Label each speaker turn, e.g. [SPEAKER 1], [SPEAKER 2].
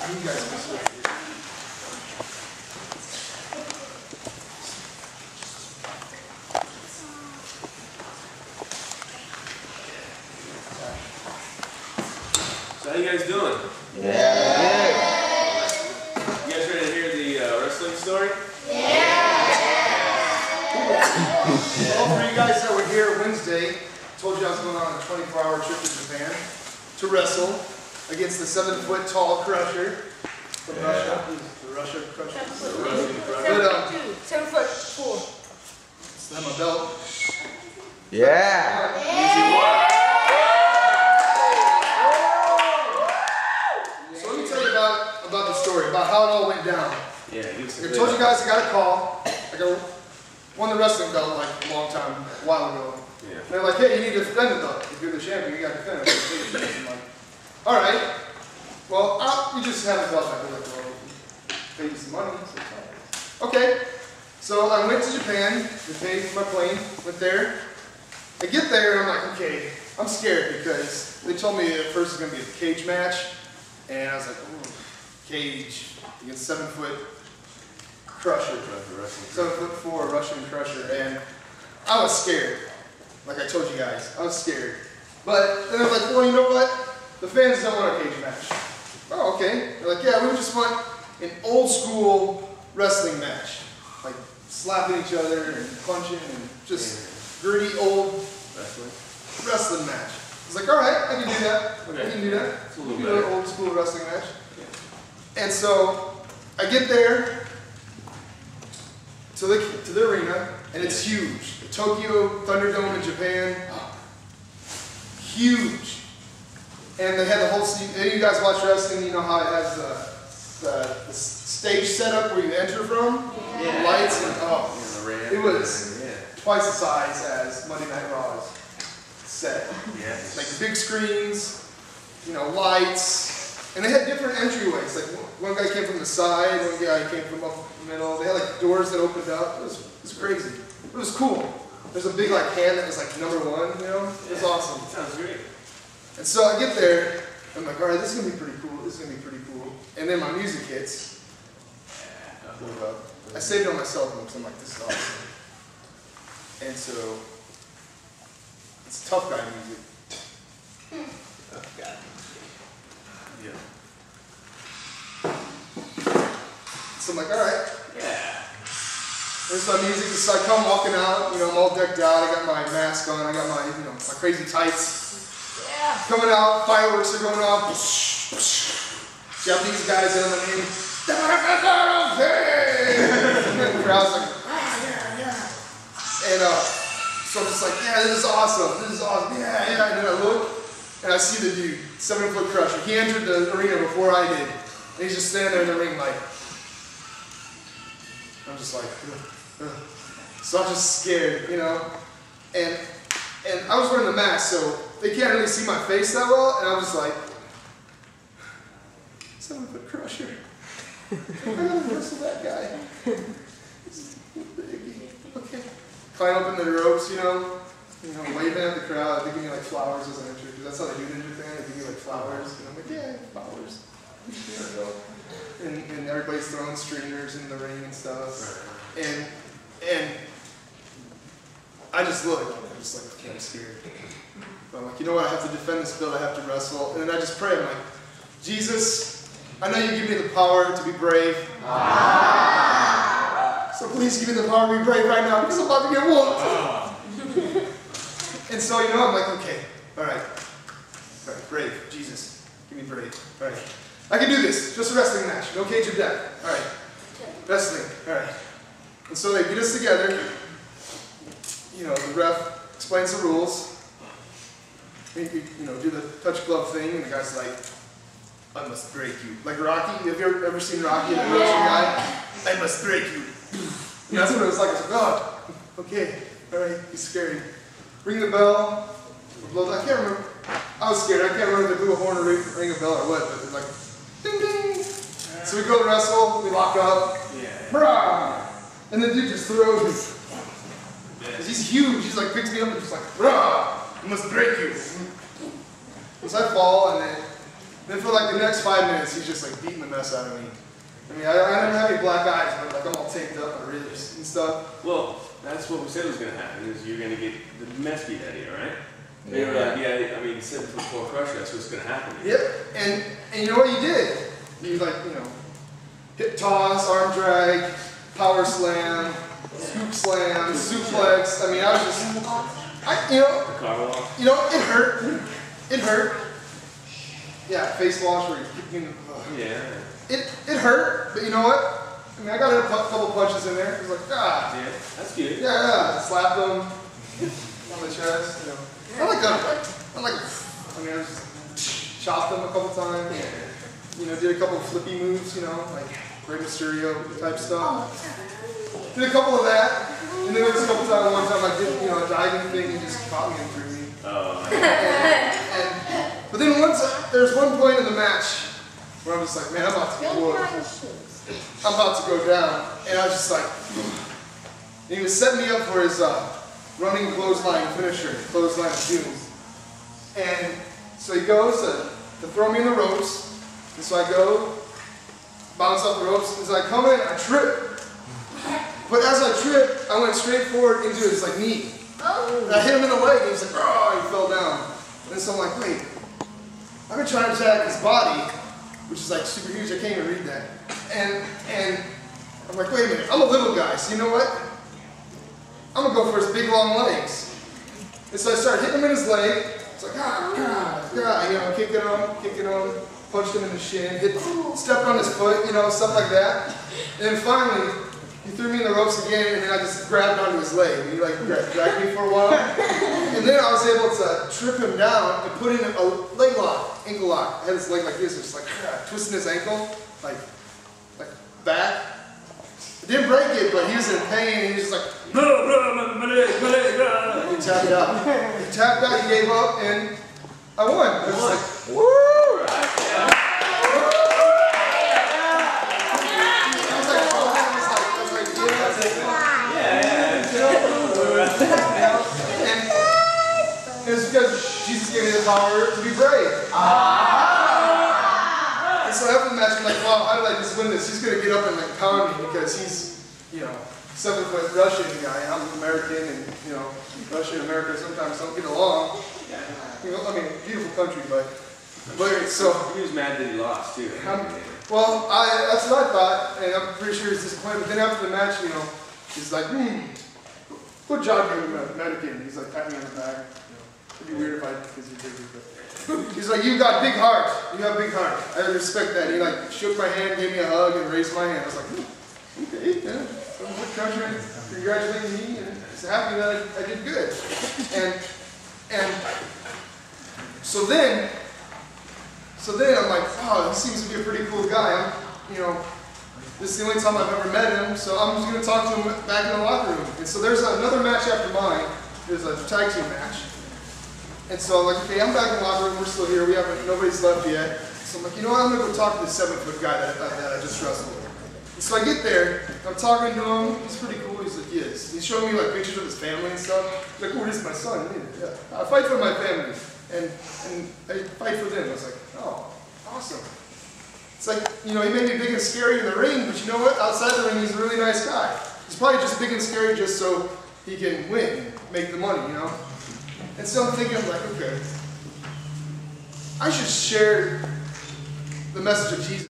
[SPEAKER 1] You guys can sit here.
[SPEAKER 2] So how you guys doing?
[SPEAKER 3] Yeah.
[SPEAKER 2] You guys ready to hear the wrestling story?
[SPEAKER 1] Well, for you guys that were here Wednesday, I told you I was going on a 24-hour trip to Japan to wrestle against the 7-foot tall crusher from Russia. The Russia crusher.
[SPEAKER 4] 7'4".
[SPEAKER 1] So I have my belt.
[SPEAKER 3] Yeah.
[SPEAKER 1] So let me tell you about the story, about how it all went down.
[SPEAKER 2] Yeah,
[SPEAKER 1] I told you guys I got a call. I won the wrestling belt like a long time, a while ago.
[SPEAKER 2] Yeah.
[SPEAKER 1] And they're like, hey, you need to defend the belt. If you're the champion, you got to defend it. I'm like, all right. Well, you just have a belt. I'm like, well, pay you some money. So it's fine. Okay. So I went to Japan. They paid for my plane. Went there. I get there and I'm like, okay. I'm scared because they told me at first it's going to be a cage match. And I was like, ooh, cage against 7-foot crusher. 7'4" Russian crusher. And I was scared. Like I told you guys, I was scared. But then I was like, well, you know what? The fans don't want a cage match. Oh, okay. They're like, yeah, we just want an old school wrestling match. Like slapping each other and punching and just gritty old wrestling match. I was like, all right, I can do that.
[SPEAKER 2] Okay.
[SPEAKER 1] I can do that.
[SPEAKER 2] It's a little
[SPEAKER 1] do an old school wrestling match. And so I get there to the arena, and it's huge. The Tokyo Thunderdome in Japan, huge. And they had the whole scene. You guys watch wrestling, you know how it has the stage setup where you enter from, the lights, and it was twice the size as Monday Night Raw's set.
[SPEAKER 2] Yeah.
[SPEAKER 1] Like big screens, you know, lights, and they had different entryways. Like one guy came from the side, one guy came from up the middle. They had like doors that opened up. It was crazy. It was cool. There's a big like hand that was like #1, you know? It was awesome.
[SPEAKER 2] Sounds great.
[SPEAKER 1] And so I get there, I'm like, all right, this is gonna be pretty cool. This is gonna be pretty cool. And then my music hits. I saved it on my cell phone because I'm like, this is awesome. And so it's tough guy music.
[SPEAKER 2] Tough guy. Yeah.
[SPEAKER 1] So I'm like, all right.
[SPEAKER 2] Yeah.
[SPEAKER 1] There's my music. So I come walking out, you know, I'm all decked out. I got my mask on. I got my, you know, my crazy tights. Coming out, fireworks are going off. Japanese guys yelling at me. And the crowd's like, yeah. And so I'm just like, yeah, this is awesome. This is awesome. Yeah. And then I look, and I see the dude, 7-foot crusher. He entered the arena before I did. And he's just standing there in the ring like, I'm just like, ugh. So I'm just scared, you know. And I was wearing the mask, so they can't really see my face that well, and I'm just like, 7-foot crusher. I gotta wrestle that guy. He's big. Okay. Climb up in the ropes, you know, waving at the crowd. They give me like flowers as I enter, because that's how they do it in Japan. They give me like flowers, and I'm like, yeah, flowers. And everybody's throwing streamers in the ring and stuff. And I just look, I'm just like, okay, I'm scared. But I'm like, you know what, I have to defend this belt, I have to wrestle. And then I just pray, I'm like, Jesus, I know you give me the power to be brave. So please give me the power to be brave right now, because I'm about to get whooped. And so, you know, I'm like, okay, all right, brave, Jesus, give me brave, all right. I can do this, just a wrestling match, no cage of death, all right. Wrestling, all right. And so they get us together. You know, the ref explains the rules. You know, do the touch glove thing, and the guy's like, I must break you. Like Rocky, have you ever seen Rocky, the Russian guy? I must break you. And that's what it was like. I was like, oh, okay, all right, he's scary. Ring the bell, blow, I can't remember. I was scared. I can't remember if they blew a horn or ring a bell or what, but they're like, ding ding. So we go wrestle, we lock up, brah! And the dude just throws. Because he's huge, he's like, picks me up and just like, brah! I must break you. So I fall, and then Then for like the next 5 minutes, he's just like beating the mess out of me. I mean, I don't have any black eyes, but like I'm all taped up, my ribs and stuff.
[SPEAKER 2] Well, that's what we said was going to happen, is you're going to get the mess beat out of you, right? They were
[SPEAKER 3] Yeah.
[SPEAKER 2] like, yeah, I mean, 7'4" crusher, that's what's going to happen.
[SPEAKER 1] Yep, and you know what he did? He like, hip toss, arm drag, power slam, scoop slam, suplex. I mean, I was just,
[SPEAKER 2] The car wash.
[SPEAKER 1] it hurt. It hurt. Yeah, face wash where you're kicking.
[SPEAKER 2] Yeah.
[SPEAKER 1] It hurt, but you know what? I mean, I got a couple punches in there. It was like, ah.
[SPEAKER 2] Yeah, that's good.
[SPEAKER 1] Yeah, slapped them on the chest. I just chopped them a couple times. Did a couple of flippy moves, like Rey Mysterio type stuff. Did a couple of that, and then there was a couple times, one time I did, a diving thing and just caught me and threw me.
[SPEAKER 2] Oh.
[SPEAKER 1] But then there's one point in the match where I'm just like, man, I'm about to go down, and I was just like, and he was setting me up for his running clothesline finisher, clothesline of doom. And so he goes to throw me in the ropes, and so I go, bounce off the ropes, and as I come in, I trip. But as I tripped, I went straight forward into his knee. And I hit him in the leg, and he's like, oh, he fell down. And so I'm like, wait, I've been trying to attack his body, which is like super huge, I can't even read that. And I'm like, wait a minute, I'm a little guy, so you know what? I'm gonna go for his big long legs. And so I started hitting him in his leg. It's like, kicking him, punched him in the shin, stepped on his foot, stuff like that. And then finally, he threw me in the ropes again, and then I just grabbed onto his leg. And he dragged me for a while. And then I was able to trip him down and put in a leg lock, ankle lock. I had his leg like this, just twisting his ankle, like back. I didn't break it, but he was in pain, and he was just like, he tapped out. He tapped out, he gave up, and I won. I was like, woo! And it's because Jesus gave me the power to be brave. And so after the match, I'm like, wow, how did I just win this? He's going to get up and pound me because he's, 7-foot Russian guy. I'm American, and Russia and America sometimes don't get along. Beautiful country, but so.
[SPEAKER 2] He was mad that he lost too.
[SPEAKER 1] Well, that's what I thought, and I'm pretty sure he's disappointed. But then after the match, he's like, good job, you American. He's like patting me on the back. It'd be weird if I, because you're big, but he's like, you got big heart. You have a big heart. I respect that. He shook my hand, gave me a hug, and raised my hand. I was like, okay, yeah. Good country, congratulating me, and he's happy that I did good. And so then I'm like, oh, he seems to be a pretty cool guy. This is the only time I've ever met him, so I'm just going to talk to him back in the locker room. And so there's another match after mine. There's a tag team match. And so I'm like, okay, I'm back in the locker room. We're still here. Nobody's left yet. So I'm like, you know what? I'm going to go talk to this 7-foot guy that I just wrestled. And so I get there. I'm talking to him. He's pretty cool. He's like, yes. He's showing me pictures of his family and stuff. He's like, oh, this is my son. Yeah. I fight for my family. And I fight for them. I was like, oh, awesome. It's like, he may be big and scary in the ring, but you know what? Outside the ring, he's a really nice guy. He's probably just big and scary just so he can win and make the money, And so I'm thinking, okay, I should share the message of Jesus.